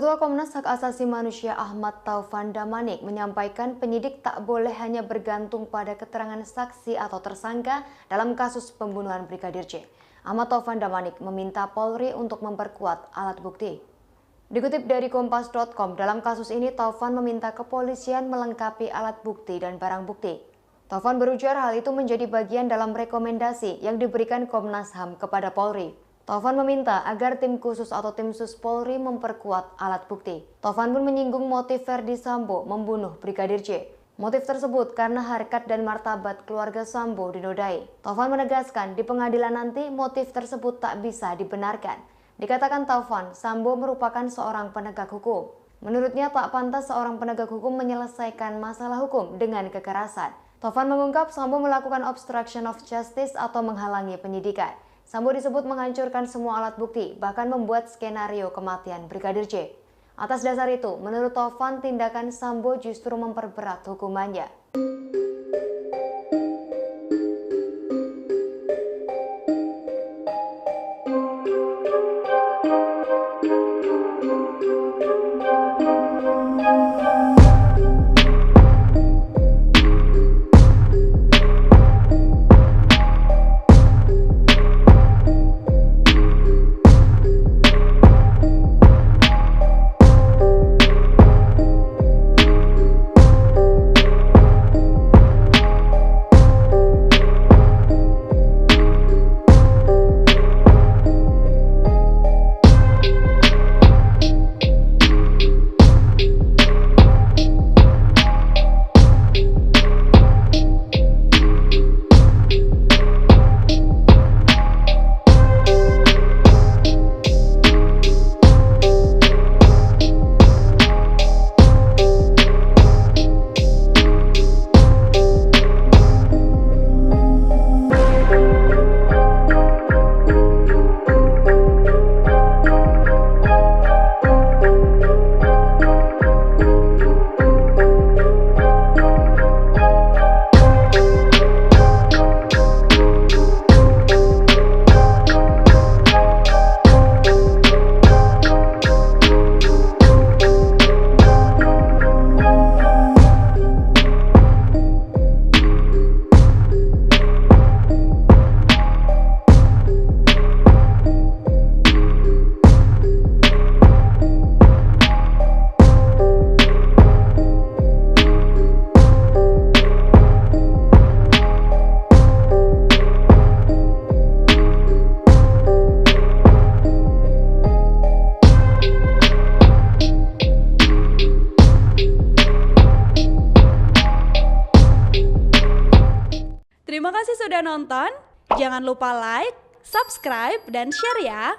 Ketua Komnas Hak Asasi Manusia Ahmad Taufan Damanik menyampaikan penyidik tak boleh hanya bergantung pada keterangan saksi atau tersangka dalam kasus pembunuhan Brigadir J. Ahmad Taufan Damanik meminta Polri untuk memperkuat alat bukti. Dikutip dari Kompas.com, dalam kasus ini Taufan meminta kepolisian melengkapi alat bukti dan barang bukti. Taufan berujar hal itu menjadi bagian dalam rekomendasi yang diberikan Komnas HAM kepada Polri. Taufan meminta agar tim khusus atau tim sus Polri memperkuat alat bukti. Taufan pun menyinggung motif Verdi Sambo membunuh Brigadir J. Motif tersebut karena harkat dan martabat keluarga Sambo dinodai. Taufan menegaskan di pengadilan nanti motif tersebut tak bisa dibenarkan. Dikatakan Taufan, Sambo merupakan seorang penegak hukum. Menurutnya tak pantas seorang penegak hukum menyelesaikan masalah hukum dengan kekerasan. Taufan mengungkap Sambo melakukan obstruction of justice atau menghalangi penyidikan. Sambo disebut menghancurkan semua alat bukti, bahkan membuat skenario kematian Brigadir J. Atas dasar itu, menurut Taufan, tindakan Sambo justru memperberat hukumannya. Terima kasih sudah nonton. Jangan lupa like, subscribe, dan share ya.